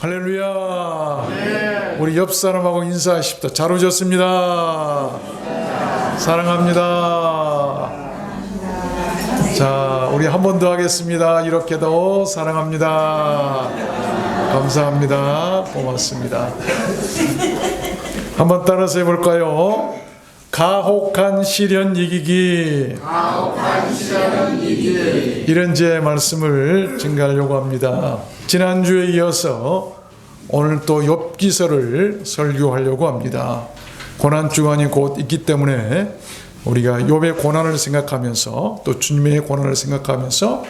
할렐루야. 네. 우리 옆 사람하고 인사하십시다. 잘 오셨습니다. 사랑합니다. 자, 우리 한 번 더 하겠습니다. 이렇게도 사랑합니다. 감사합니다. 고맙습니다. 한번 따라서 해볼까요? 가혹한 시련 이기기. 이런 제 말씀을 증가하려고 합니다. 지난주에 이어서 오늘 또 욥기서를 설교하려고 합니다. 고난주간이 곧 있기 때문에 우리가 욥의 고난을 생각하면서 또 주님의 고난을 생각하면서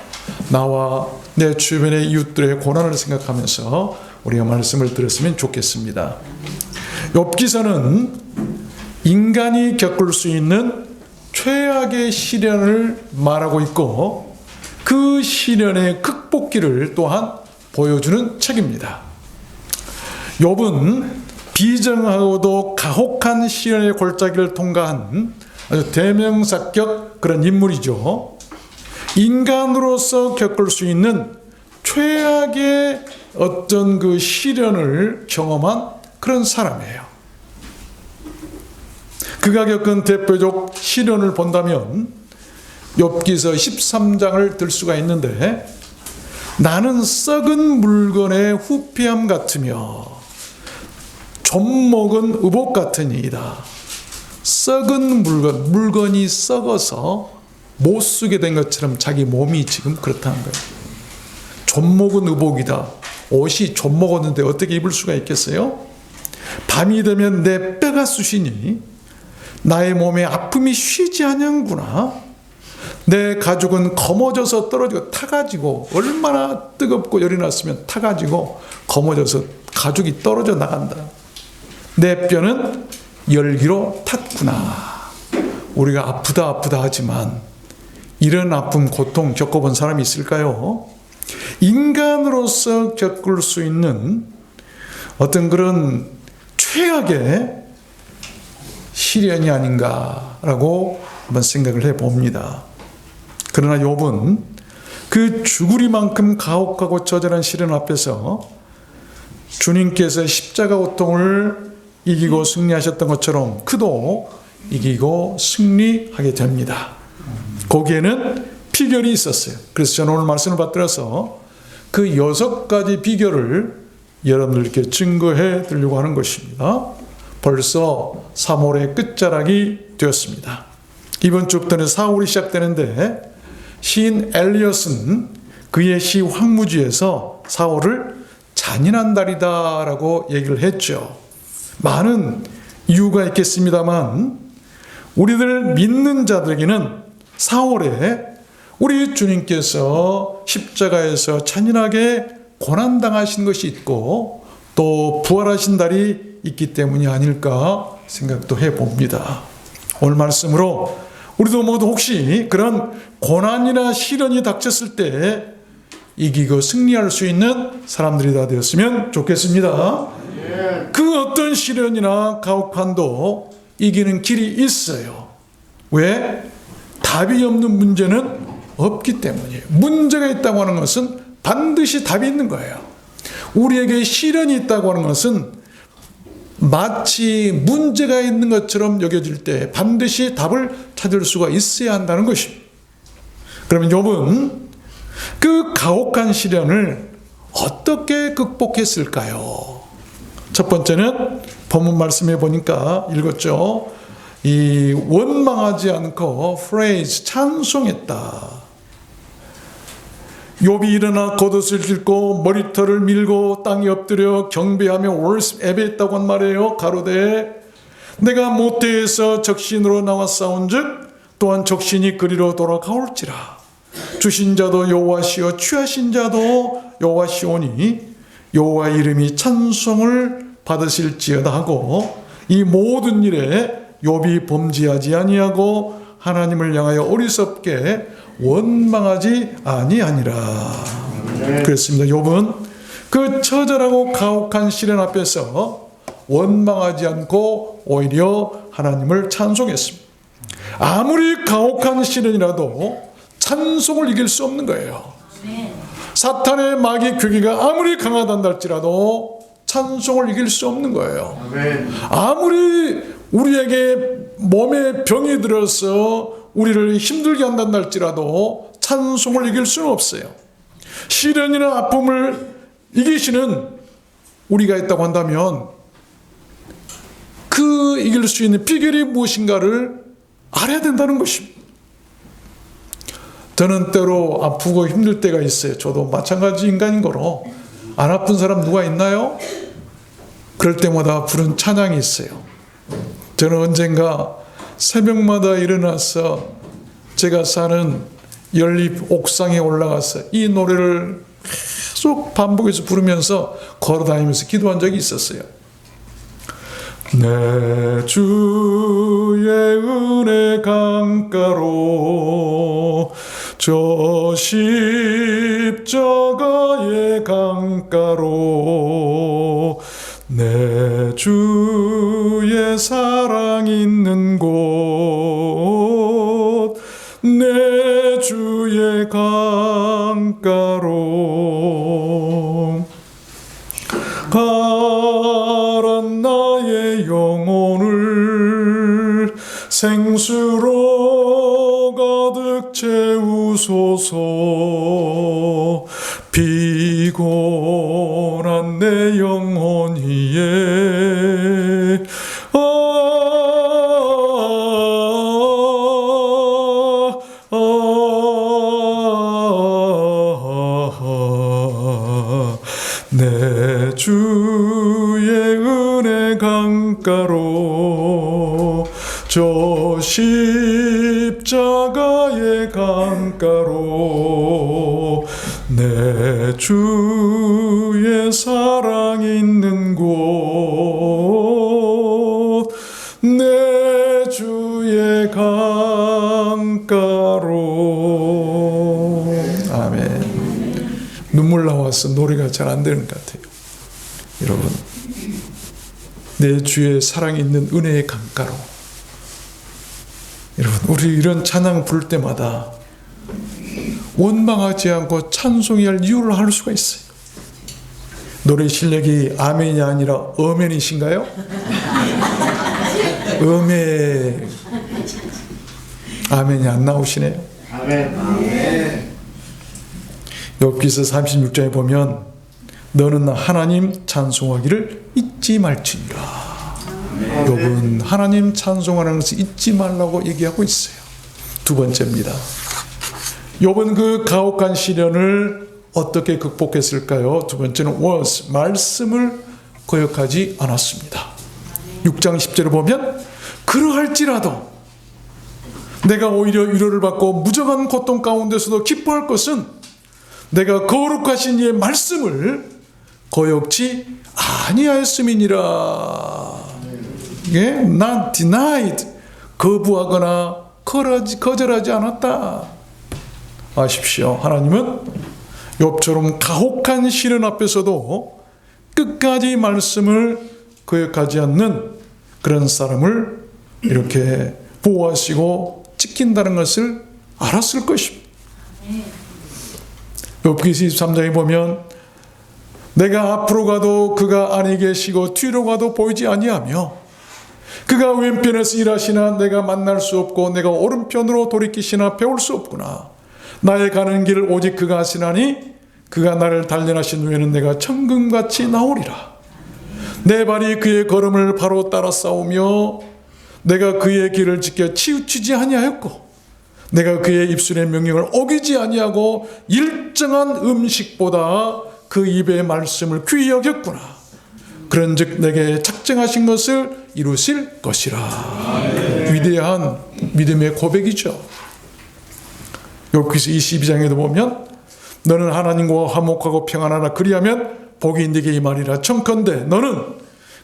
나와 내 주변의 이웃들의 고난을 생각하면서 우리가 말씀을 들었으면 좋겠습니다. 욥기서는 인간이 겪을 수 있는 최악의 시련을 말하고 있고 그 시련의 극복기를 또한 보여주는 책입니다. 욥은 비정하고도 가혹한 시련의 골짜기를 통과한 아주 대명사격 그런 인물이죠. 인간으로서 겪을 수 있는 최악의 어떤 그 시련을 경험한 그런 사람이에요. 그가 겪은 대표적 시련을 본다면 욥기서 13장을 들 수가 있는데, 나는 썩은 물건의 후피함 같으며 젖먹은 의복 같으니이다. 썩은 물건이 썩어서 못 쓰게 된 것처럼 자기 몸이 지금 그렇다는 거예요. 젖먹은 의복이다. 옷이 젖먹었는데 어떻게 입을 수가 있겠어요? 밤이 되면 내 뼈가 쑤시니 나의 몸에 아픔이 쉬지 않는구나. 내 가죽은 검어져서 떨어지고 타가지고, 얼마나 뜨겁고 열이 났으면 타가지고 검어져서 가죽이 떨어져 나간다. 내 뼈는 열기로 탔구나. 우리가 아프다 하지만 이런 아픔, 고통 겪어본 사람이 있을까요? 인간으로서 겪을 수 있는 어떤 그런 최악의 시련이 아닌가라고 한번 생각을 해봅니다. 그러나 욥은 그 죽으리만큼 가혹하고 처절한 시련 앞에서 주님께서 십자가 고통을 이기고 승리하셨던 것처럼 그도 이기고 승리하게 됩니다. 거기에는 비결이 있었어요. 그래서 저는 오늘 말씀을 받들어서 그 6가지 비결을 여러분들께 증거해 드리려고 하는 것입니다. 벌써 3월의 끝자락이 되었습니다. 이번 주부터는 4월이 시작되는데, 시인 엘리엇은 그의 시 황무지에서 4월을 잔인한 달이다 라고 얘기를 했죠. 많은 이유가 있겠습니다만 우리들 믿는 자들에게는 4월에 우리 주님께서 십자가에서 잔인하게 고난당하신 것이 있고 또 부활하신 달이 있기 때문이 아닐까 생각도 해봅니다. 오늘 말씀으로 우리도 모두 혹시 그런 고난이나 시련이 닥쳤을 때 이기고 승리할 수 있는 사람들이 다 되었으면 좋겠습니다. 그 어떤 시련이나 가혹함도 이기는 길이 있어요. 왜? 답이 없는 문제는 없기 때문이에요. 문제가 있다고 하는 것은 반드시 답이 있는 거예요. 우리에게 시련이 있다고 하는 것은 마치 문제가 있는 것처럼 여겨질 때 반드시 답을 찾을 수가 있어야 한다는 것입니다. 그러면 욥은 그 가혹한 시련을 어떻게 극복했을까요? 첫 번째는 본문 말씀에 보니까 읽었죠. 이 원망하지 않고 프레이즈, 찬송했다. 욥이 일어나 겉옷을 찢고 머리털을 밀고 땅에 엎드려 경배하며 예배했다고 한 말이에요. 가로되 내가 모태에서 적신으로 나와 싸운즉 또한 적신이 그리로 돌아가올지라. 주신 자도 여호와시요 취하신 자도 여호와시오니 여호와 이름이 찬송을 받으실지어다 하고, 이 모든 일에 욥이 범죄하지 아니하고 하나님을 향하여 어리석게 원망하지 아니하니라. 그렇습니다. 욥은 그 처절하고 가혹한 시련 앞에서 원망하지 않고 오히려 하나님을 찬송했습니다. 아무리 가혹한 시련이라도 찬송을 이길 수 없는 거예요. 사탄의 마귀 괴계가 아무리 강하단다 할지라도 찬송을 이길 수 없는 거예요. 아무리 우리에게 몸에 병이 들어서 우리를 힘들게 한단다 할지라도 찬송을 이길 수는 없어요. 시련이나 아픔을 이기시는 우리가 있다고 한다면 그 이길 수 있는 비결이 무엇인가를 알아야 된다는 것입니다. 저는 때로 아프고 힘들 때가 있어요. 저도 마찬가지 인간인 거로. 안 아픈 사람 누가 있나요? 그럴 때마다 부른 찬양이 있어요. 저는 언젠가 새벽마다 일어나서 제가 사는 연립 옥상에 올라가서 이 노래를 계속 반복해서 부르면서 걸어다니면서 기도한 적이 있었어요. 내 주의 은혜 강가로 저 십자가의 강가로 내 주의 사랑 있는 곳 내 주의 강가로 가란 나의 영혼을 생수로 가득 채우소서 피곤한 내 영혼 위에 내 주의 은혜 강가로 저 십자가의 강가로 내 주의 사랑 있는 곳 내 주의 강가로. 아멘. 눈물 나와서 노래가 잘 안 되는 것 같아요. 여러분, 내 주의 사랑이 있는 은혜의 강가로. 여러분, 우리 이런 찬양 부를 때마다 원망하지 않고 찬송해야 할 이유를 알 수가 있어요. 노래 실력이 아멘이 아니라 어멘이신가요? 어멘. 아멘이 안 나오시네요. 아멘. 욥기서 36장에 보면 너는 하나님 찬송하기를 잊지 말지니라. 욥은 하나님 찬송하는 것을 잊지 말라고 얘기하고 있어요. 두 번째입니다. 욥은 그 가혹한 시련을 어떻게 극복했을까요? 두 번째는 was, 말씀을 거역하지 않았습니다. 6장 10절을 보면 그러할지라도 내가 오히려 위로를 받고 무정한 고통 가운데서도 기뻐할 것은 내가 거룩하신 이의 말씀을 거역지 아니하였음이니라. 예? Not denied. 거부하거나 거절하지 않았다. 아십시오. 하나님은 욥처럼 가혹한 시련 앞에서도 끝까지 말씀을 거역하지 않는 그런 사람을 이렇게 보호하시고 지킨다는 것을 알았을 것입니다. 욥기 23장에 보면 내가 앞으로 가도 그가 아니 계시고 뒤로 가도 보이지 아니하며 그가 왼편에서 일하시나 내가 만날 수 없고 내가 오른편으로 돌이키시나 배울 수 없구나. 나의 가는 길을 오직 그가 하시나니 그가 나를 단련하신 후에는 내가 천금같이 나오리라. 내 발이 그의 걸음을 바로 따라 싸우며 내가 그의 길을 지켜 치우치지 아니하였고 내가 그의 입술의 명령을 어기지 아니하고 일정한 음식보다 그 입의 말씀을 귀히 여겼구나. 그런즉 내게 작정하신 것을 이루실 것이라. 위대한 믿음의 고백이죠. 욥기서 22장에도 보면 너는 하나님과 화목하고 평안하라. 그리하면 복이 네게 임하리라. 청컨대 너는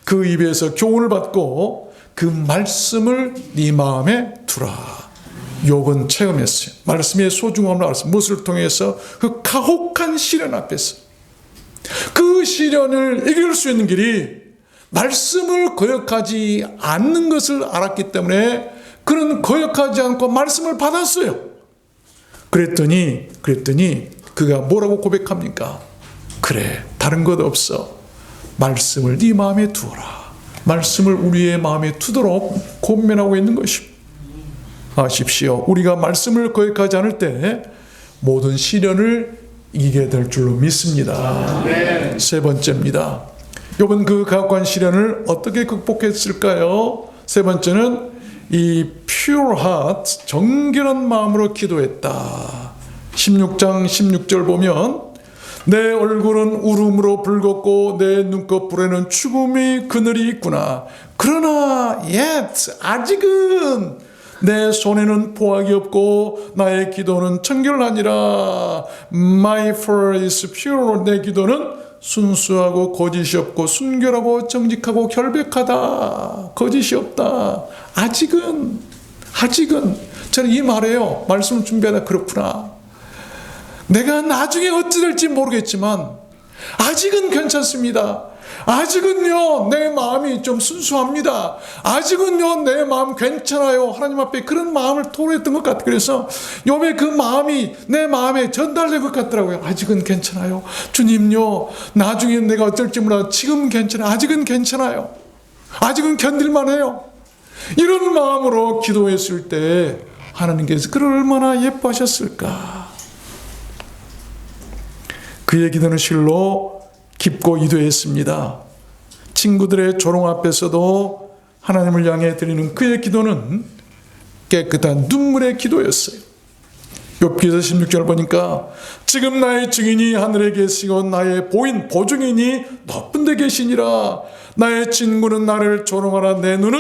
그 입에서 교훈을 받고 그 말씀을 네 마음에 두라. 욥은 체험했어요. 말씀의 소중함을 알았어요. 무엇을 통해서? 그 가혹한 시련 앞에서 그 시련을 이길 수 있는 길이 말씀을 거역하지 않는 것을 알았기 때문에 그는 거역하지 않고 말씀을 받았어요. 그랬더니 그가 뭐라고 고백합니까? 그래, 다른 것 없어. 말씀을 네 마음에 두어라. 말씀을 우리의 마음에 두도록 권면하고 있는 것입니다. 아십시오. 우리가 말씀을 거역하지 않을 때 모든 시련을 이기게 될 줄로 믿습니다. 세 번째입니다. 욥은 그 가혹한 시련을 어떻게 극복했을까요? 세 번째는 이 pure heart, 정결한 마음으로 기도했다. 16장 16절 보면 내 얼굴은 울음으로 붉었고 내 눈꺼풀에는 죽음의 그늘이 있구나. 그러나 yet 아직은 내 손에는 포악이 없고 나의 기도는 청결하니라. My prayer is pure. 내 기도는 순수하고 거짓이 없고 순결하고 정직하고 결백하다. 거짓이 없다. 아직은 저는 이 말이에요. 말씀을 준비하다 그렇구나. 내가 나중에 어찌 될지 모르겠지만 아직은 괜찮습니다. 아직은요 내 마음이 좀 순수합니다. 아직은요 내 마음 괜찮아요. 하나님 앞에 그런 마음을 토로했던 것 같아요. 그래서 욥의 그 마음이 내 마음에 전달된 것 같더라고요. 아직은 괜찮아요. 주님요, 나중에 내가 어쩔지 몰라. 지금 괜찮아요. 아직은 괜찮아요. 아직은 견딜만해요. 이런 마음으로 기도했을 때 하나님께서 그를 얼마나 예뻐하셨을까. 그의 기도는 실로 깊고 이도했습니다. 친구들의 조롱 앞에서도 하나님을 향해 드리는 그의 기도는 깨끗한 눈물의 기도였어요. 욥기서 16절 보니까 지금 나의 증인이 하늘에 계시고 나의 보증인이 높은 데 계시니라. 나의 친구는 나를 조롱하라. 내 눈은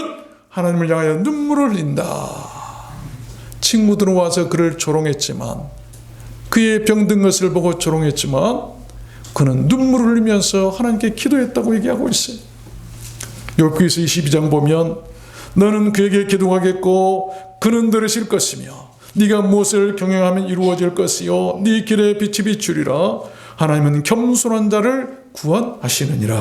하나님을 향하여 눈물을 흘린다. 친구들은 와서 그를 조롱했지만, 그의 병든 것을 보고 조롱했지만 그는 눈물을 흘리면서 하나님께 기도했다고 얘기하고 있어요. 욥기서 22장 보면 너는 그에게 기도하겠고 그는 들으실 것이며 네가 무엇을 경영하면 이루어질 것이요 네 길에 빛이 비추리라. 하나님은 겸손한 자를 구원하시느니라.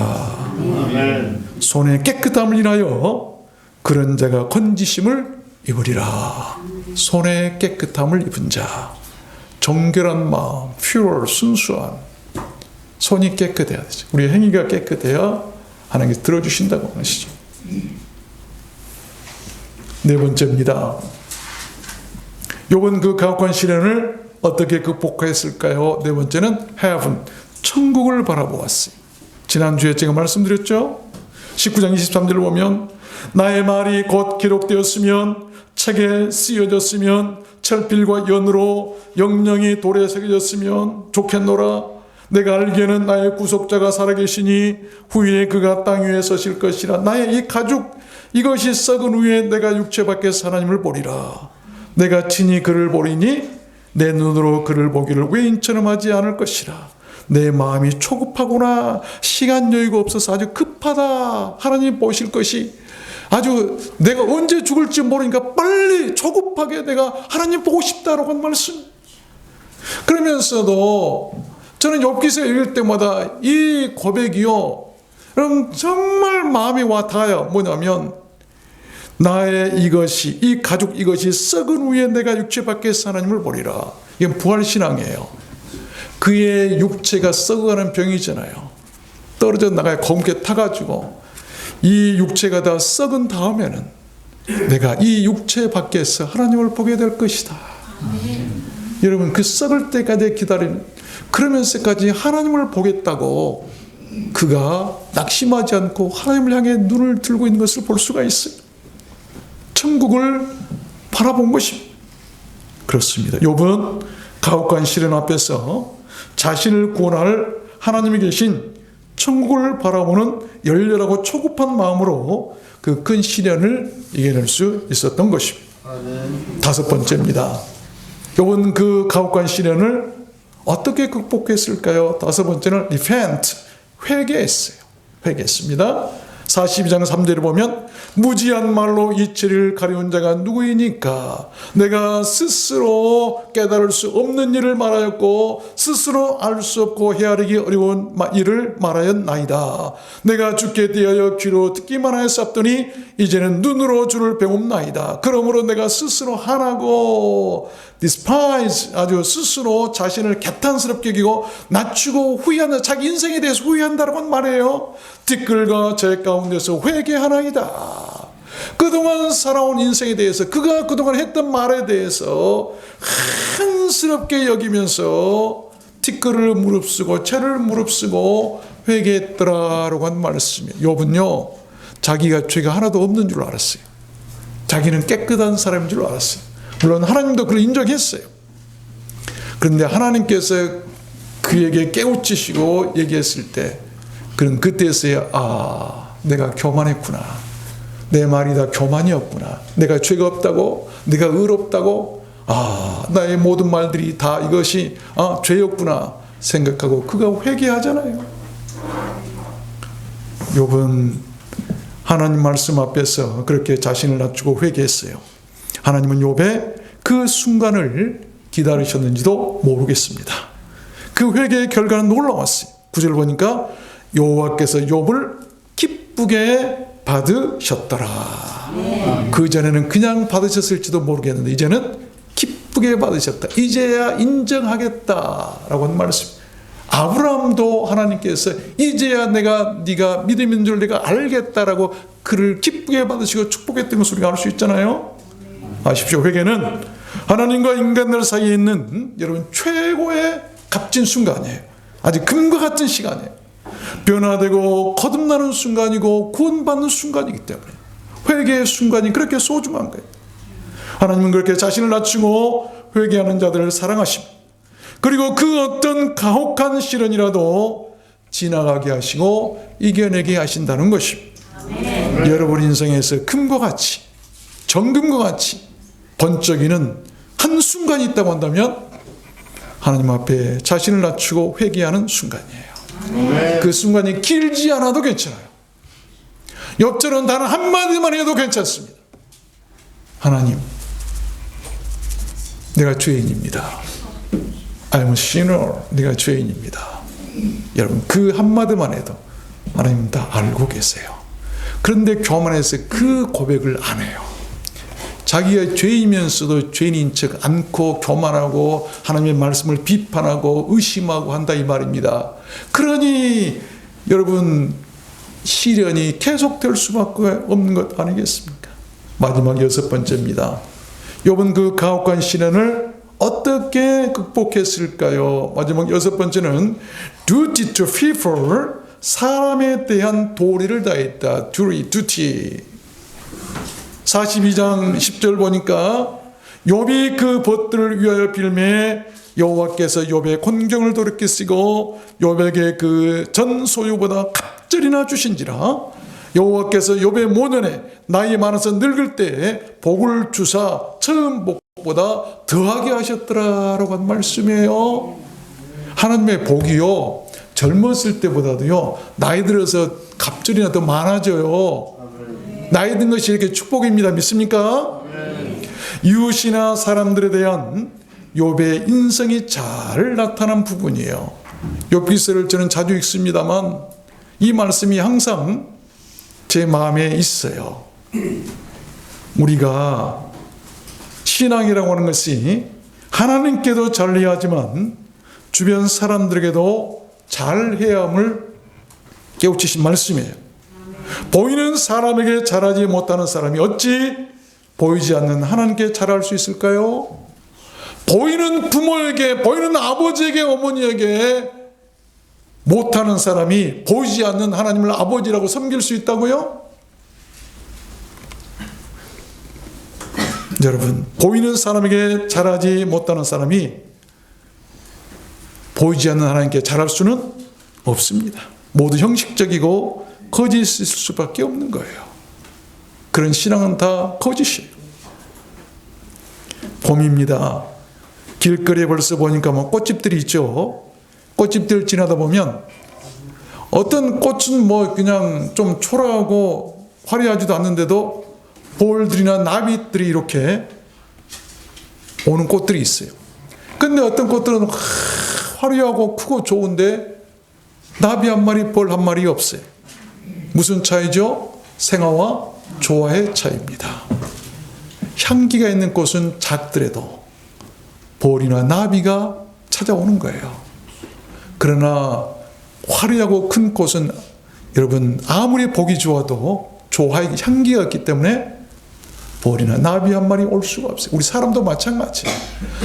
아멘. 손에 깨끗함을 인하여 그런 자가 건지심을 입으리라. 손에 깨끗함을 입은 자, 정결한 마음, pure, 순수한, 손이 깨끗해야 되죠. 우리의 행위가 깨끗해야 하나님께서 들어주신다고 하시죠. 네 번째입니다. 욥은 그 가혹한 시련을 어떻게 극복했을까요? 네 번째는 heaven, 천국을 바라보았어요. 지난주에 제가 말씀드렸죠. 19장 23절을 보면 나의 말이 곧 기록되었으면 책에 쓰여졌으면 철필과 연으로 영영이 돌에 새겨졌으면 좋겠노라. 내가 알기에는 나의 구속자가 살아계시니 후에 그가 땅 위에 서실 것이라. 나의 이 가죽 이것이 썩은 후에 내가 육체 밖에서 하나님을 보리라. 내가 친히 그를 보리니 내 눈으로 그를 보기를 외인처럼 하지 않을 것이라. 내 마음이 초급하구나. 시간 여유가 없어서 아주 급하다. 하나님 보실 것이 아주 내가 언제 죽을지 모르니까 빨리 초급하게 내가 하나님 보고 싶다라고 한 말씀. 그러면서도 저는 욥기서 읽을 때마다 이 고백이요, 여러분 정말 마음이 와 닿아요. 뭐냐면 나의 이것이, 이 가죽 이것이 썩은 후에 내가 육체 밖에서 하나님을 보리라. 이건 부활신앙이에요. 그의 육체가 썩어가는 병이잖아요. 떨어져 나가야 검게 타가지고 이 육체가 다 썩은 다음에는 내가 이 육체 밖에서 하나님을 보게 될 것이다. 여러분 그 썩을 때까지 기다리는, 그러면서까지 하나님을 보겠다고 그가 낙심하지 않고 하나님을 향해 눈을 들고 있는 것을 볼 수가 있어요. 천국을 바라본 것입니다. 그렇습니다. 욥은 가혹한 시련 앞에서 자신을 구원할 하나님이 계신 천국을 바라보는 열렬하고 초급한 마음으로 그 큰 시련을 이겨낼 수 있었던 것입니다. 다섯 번째입니다. 욥은 그 가혹한 시련을 어떻게 극복했을까요? 다섯 번째는 repent, 회개했어요. 회개했습니다. 42장 3절에 보면 무지한 말로 이치를 가려운 자가 누구이니까 내가 스스로 깨달을 수 없는 일을 말하였고 스스로 알 수 없고 헤아리기 어려운 일을 말하였나이다. 내가 주께 대하여 귀로 듣기만 하였사옵더니 이제는 눈으로 주를 배웁나이다. 그러므로 내가 스스로 하나고 despise, 아주 스스로 자신을 개탄스럽게 여기고 낮추고 후회한다. 자기 인생에 대해서 후회한다라고 말해요. 티끌과 제 가운데서 회개하나이다. 그동안 살아온 인생에 대해서, 그가 그동안 했던 말에 대해서 한스럽게 여기면서 티끌을 무릅쓰고 채를 무릅쓰고 회개했더라라고 한 말씀이에요. 욥은요, 자기가 죄가 하나도 없는 줄 알았어요. 자기는 깨끗한 사람인 줄 알았어요. 물론 하나님도 그걸 인정했어요. 그런데 하나님께서 그에게 깨우치시고 얘기했을 때 그는 그때서야 내가 교만했구나. 내 말이 다 교만이었구나. 내가 죄가 없다고, 내가 의롭다고, 나의 모든 말들이 다 이것이 죄였구나 생각하고 그가 회개하잖아요. 욥은 하나님 말씀 앞에서 그렇게 자신을 낮추고 회개했어요. 하나님은 욥의 그 순간을 기다리셨는지도 모르겠습니다. 그 회개의 결과는 놀라웠어요. 9절 보니까 여호와께서 욥을 기쁘게 받으셨더라. 그전에는 그냥 받으셨을지도 모르겠는데 이제는 기쁘게 받으셨다. 이제야 인정하겠다라고 한 말씀. 아브라함도 하나님께서 이제야 네가 믿음인 줄 내가 알겠다라고 그를 기쁘게 받으시고 축복했던 것을 우리가 알 수 있잖아요. 아십시오. 회개는 하나님과 인간들 사이에 있는 여러분 최고의 값진 순간이에요. 아주 금과 같은 시간이에요. 변화되고 거듭나는 순간이고 구원받는 순간이기 때문에 회개의 순간이 그렇게 소중한 거예요. 하나님은 그렇게 자신을 낮추고 회개하는 자들을 사랑하십니다. 그리고 그 어떤 가혹한 시련이라도 지나가게 하시고 이겨내게 하신다는 것입니다. 여러분 인생에서 금과 같이 정금과 같이 번쩍이는 한순간이 있다고 한다면 하나님 앞에 자신을 낮추고 회개하는 순간이에요. 그 순간이 길지 않아도 괜찮아요. 옆절은 단 한마디만 해도 괜찮습니다. 하나님, 내가 죄인입니다. I'm a sinner. 내가 죄인입니다. 여러분 그 한마디만 해도 하나님 다 알고 계세요. 그런데 교만해서 그 고백을 안 해요. 자기가 죄이면서도 죄인인 척 않고 교만하고 하나님의 말씀을 비판하고 의심하고 한다 이 말입니다. 그러니 여러분 시련이 계속될 수밖에 없는 것 아니겠습니까? 마지막 6번째입니다. 욥은 그 가혹한 시련을 어떻게 극복했을까요? 마지막 6번째는 duty to people, 사람에 대한 도리를 다했다. duty. 42장 10절 보니까 욥이 그 벗들을 위하여 빌매 여호와께서 욥의 곤경을 돌이키시고 욥에게 그 전 소유보다 갑절이나 주신지라. 여호와께서 욥의 모년에 나이 많아서 늙을 때 복을 주사 처음 복보다 더하게 하셨더라라고 한 말씀이에요. 하나님의 복이요 젊었을 때보다도요 나이 들어서 갑절이나 더 많아져요. 나이 든 것이 이렇게 축복입니다. 믿습니까? 이웃이나 사람들에 대한 욥의 인성이 잘 나타난 부분이에요. 욥기서를 저는 자주 읽습니다만 이 말씀이 항상 제 마음에 있어요. 우리가 신앙이라고 하는 것이 하나님께도 잘해야 하지만 주변 사람들에게도 잘해야 함을 깨우치신 말씀이에요. 보이는 사람에게 잘하지 못하는 사람이 어찌 보이지 않는 하나님께 잘할 수 있을까요? 보이는 부모에게, 보이는 아버지에게, 어머니에게 못하는 사람이 보이지 않는 하나님을 아버지라고 섬길 수 있다고요? 여러분, 보이는 사람에게 잘하지 못하는 사람이 보이지 않는 하나님께 잘할 수는 없습니다. 모두 형식적이고 거짓일 수밖에 없는 거예요. 그런 신앙은 다 거짓이에요. 봄입니다. 길거리에 벌써 보니까 뭐 꽃집들이 있죠. 꽃집들 지나다 보면 어떤 꽃은 뭐 그냥 좀 초라하고 화려하지도 않는데도 벌들이나 나비들이 이렇게 오는 꽃들이 있어요. 근데 어떤 꽃들은 화려하고 크고 좋은데 나비 한 마리, 벌 한 마리 없어요. 무슨 차이죠? 생화와 조화의 차이입니다. 향기가 있는 꽃은 작더라도 벌이나 나비가 찾아오는 거예요. 그러나 화려하고 큰 꽃은 여러분 아무리 보기 좋아도 조화의 향기가 있기 때문에 벌이나 나비 한 마리 올 수가 없어요. 우리 사람도 마찬가지예요.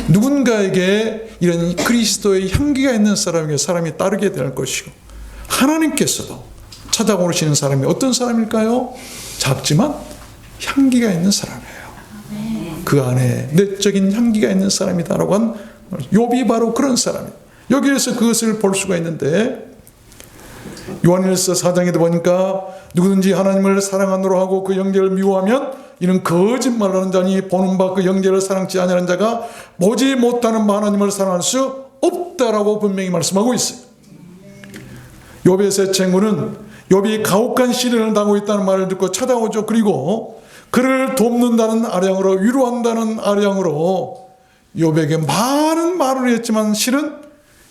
누군가에게 이런 그리스도의 향기가 있는 사람에게 사람이 따르게 될 것이고, 하나님께서도 찾아오시는 사람이 어떤 사람일까요? 작지만 향기가 있는 사람이에요. 그 안에 내적인 향기가 있는 사람이다라고 한 욥이 바로 그런 사람이에요. 여기에서 그것을 볼 수가 있는데, 요한일서 4장에도 보니까 누구든지 하나님을 사랑하노라 하고 그 형제를 미워하면 이는 거짓말하는 자니 보는 바 그 형제를 사랑치 아니하는 자가 보지 못하는 바 하나님을 사랑할 수 없다라고 분명히 말씀하고 있어요. 욥의 세 친구는 욥이 가혹한 시련을 당하고 있다는 말을 듣고 찾아오죠. 그리고 그를 돕는다는 아량으로, 위로한다는 아량으로 욥에게 많은 말을 했지만 실은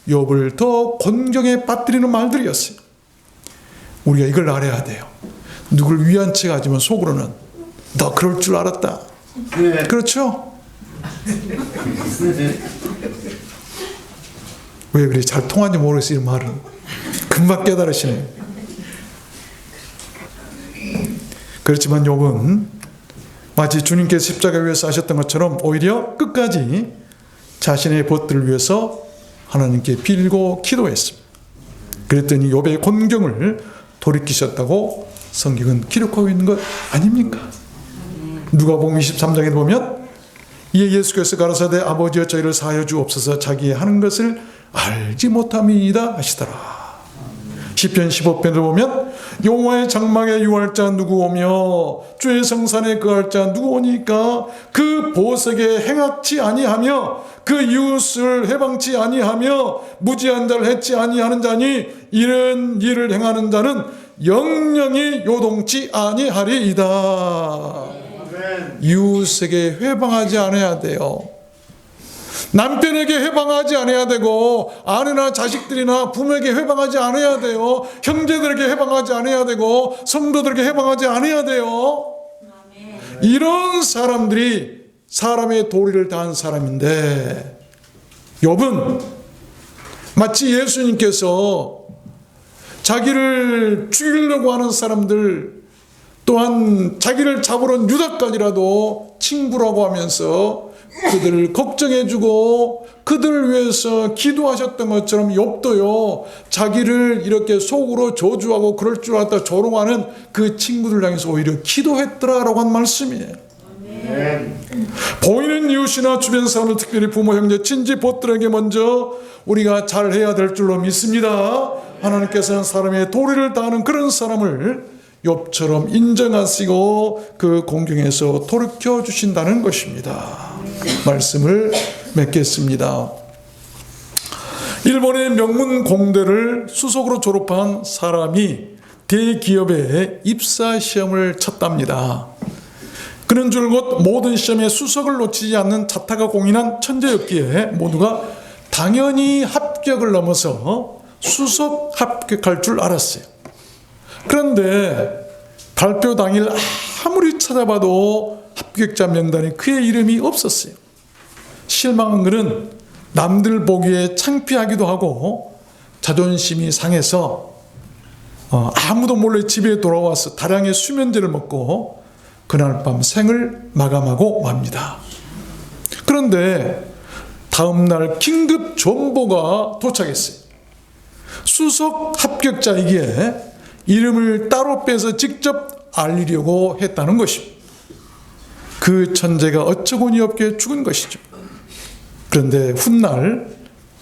욥을 더 곤경에 빠뜨리는 말들이었어요. 우리가 이걸 알아야 돼요. 누굴 위한 척 하지만 속으로는 너 그럴 줄 알았다. 네. 그렇죠? 왜 그래? 잘 통하는지 모르겠어요. 이 말은 금방 깨달으시네요. 그렇지만 욥은 마치 주님께서 십자가 위에서 하셨던 것처럼 오히려 끝까지 자신의 벗들을 위해서 하나님께 빌고 기도했습니다. 그랬더니 욥의 곤경을 돌이키셨다고 성경은 기록하고 있는 것 아닙니까? 누가복음 23장에 보면 이에 예수께서 가라사대 아버지여 저희를 사하여 주옵소서 자기의 하는 것을 알지 못함이니이다 하시더라. 시편 15편을 보면 여호와의 장막에 유할 자 누구 오며 주의 성산에 거할 자 누구 오니까 그 보석에 행악치 아니하며 그 이웃을 해방치 아니하며 무지한 자를 해치 아니하는 자니 이런 일을 행하는 자는 영영이 요동치 아니하리이다. 이웃에게 회방하지 않아야 돼요. 남편에게 회방하지 않아야 되고, 아내나 자식들이나 부모에게 회방하지 않아야 돼요. 형제들에게 회방하지 않아야 되고, 성도들에게 회방하지 않아야 돼요. 이런 사람들이 사람의 도리를 다한 사람인데, 욥은 마치 예수님께서 자기를 죽이려고 하는 사람들, 또한 자기를 잡으러 온 유다까지라도 친구라고 하면서 그들을 걱정해주고 그들을 위해서 기도하셨던 것처럼 욥도요, 자기를 이렇게 속으로 저주하고 그럴 줄 알았다 조롱하는 그 친구들 향해서 오히려 기도했더라라고 한 말씀이에요. 보이는 이웃이나 주변 사람들, 특별히 부모, 형제, 친지, 벗들에게 먼저 우리가 잘해야 될 줄로 믿습니다. 하나님께서는 사람의 도리를 다하는 그런 사람을 욥처럼 인정하시고 그 공경에서 돌이켜 주신다는 것입니다. 말씀을 맺겠습니다. 일본의 명문 공대를 수석으로 졸업한 사람이 대기업에 입사 시험을 쳤답니다. 그는 줄곧 모든 시험에 수석을 놓치지 않는 자타가 공인한 천재였기에 모두가 당연히 합격을 넘어서 수석 합격할 줄 알았어요. 그런데 발표 당일 아무리 찾아봐도 합격자 명단에 그의 이름이 없었어요. 실망한 그는 남들 보기에 창피하기도 하고 자존심이 상해서 아무도 몰래 집에 돌아와서 다량의 수면제를 먹고 그날 밤 생을 마감하고 맙니다. 그런데 다음 날 긴급 전보가 도착했어요. 수석 합격자에게 이름을 따로 빼서 직접 알리려고 했다는 것입니다. 그 천재가 어처구니 없게 죽은 것이죠. 그런데 훗날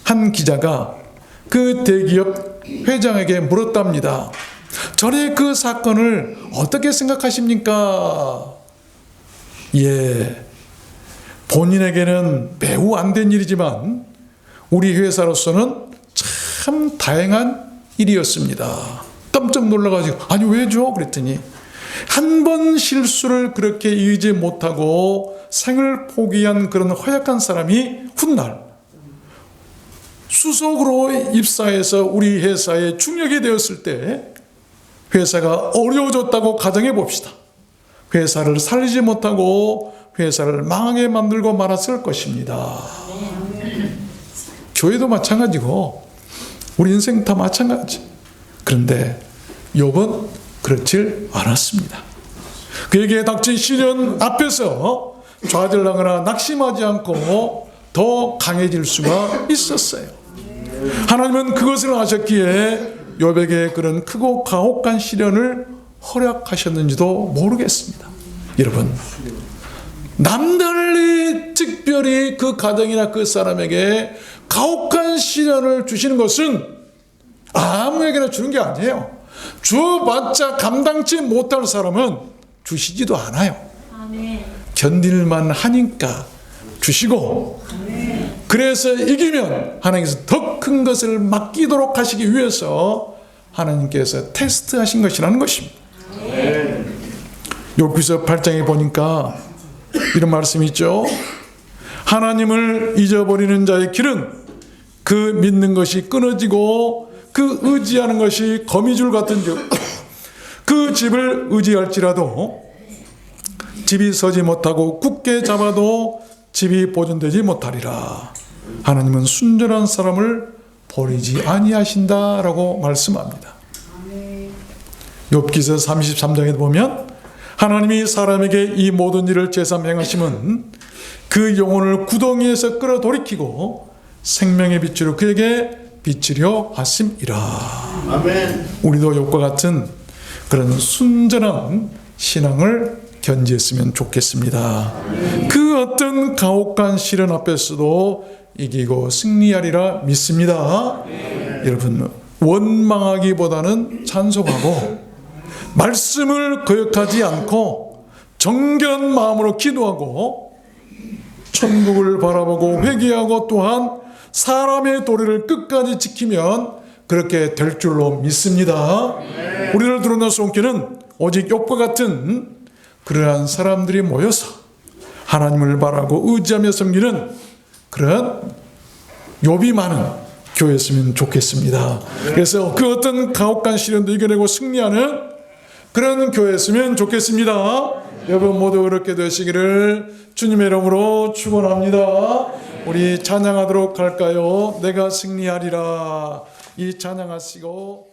한 기자가 그 대기업 회장에게 물었답니다. 전에 그 사건을 어떻게 생각하십니까? 예, 본인에게는 매우 안 된 일이지만 우리 회사로서는 참 다행한 일이었습니다. 깜짝 놀라가지고 아니 왜죠? 그랬더니 한 번 실수를 그렇게 잊지 못하고 생을 포기한 그런 허약한 사람이 훗날 수석으로 입사해서 우리 회사에 중역이 되었을 때 회사가 어려워졌다고 가정해 봅시다. 회사를 살리지 못하고 회사를 망하게 만들고 말았을 것입니다. 교회도 마찬가지고 우리 인생 다 마찬가지. 그런데 욥은 그렇질 않았습니다. 그에게 닥친 시련 앞에서 좌절하거나 낙심하지 않고 더 강해질 수가 있었어요. 하나님은 그것을 아셨기에 욥에게 그런 크고 가혹한 시련을 허락하셨는지도 모르겠습니다. 여러분, 남달리 특별히 그 가정이나 그 사람에게 가혹한 시련을 주시는 것은 아무에게나 주는 게 아니에요. 줘봤자 감당치 못할 사람은 주시지도 않아요. 견딜만 하니까 주시고, 그래서 이기면 하나님께서 더 큰 것을 맡기도록 하시기 위해서 하나님께서 테스트하신 것이라는 것입니다. 욥기서 8장에 보니까 이런 말씀이 있죠. 하나님을 잊어버리는 자의 길은 그 믿는 것이 끊어지고 그 의지하는 것이 거미줄 같은즉 그 집을 의지할지라도 집이 서지 못하고 굳게 잡아도 집이 보존되지 못하리라. 하나님은 순전한 사람을 버리지 아니하신다라고 말씀합니다. 욥기서 33장에 보면 하나님이 사람에게 이 모든 일을 제삼 행하심은 그 영혼을 구덩이에서 끌어돌이키고 생명의 빛으로 그에게 비치려 하심이라. 아멘. 우리도 욥과 같은 그런 순전한 신앙을 견지했으면 좋겠습니다. 그 어떤 가혹한 시련 앞에서도 이기고 승리하리라 믿습니다. 여러분, 원망하기보다는 찬송하고 말씀을 거역하지 않고 정결한 마음으로 기도하고 천국을 바라보고 회개하고 또한 사람의 도리를 끝까지 지키면 그렇게 될 줄로 믿습니다. 우리를 드러난 손길은 오직 욥과 같은 그러한 사람들이 모여서 하나님을 바라고 의지하며 섬기는 그런 욥이 많은 교회였으면 좋겠습니다. 그래서 그 어떤 가혹한 시련도 이겨내고 승리하는 그런 교회였으면 좋겠습니다. 여러분 모두 그렇게 되시기를 주님의 이름으로 축원합니다. 우리 찬양하도록 할까요? 내가 승리하리라. 이 찬양하시고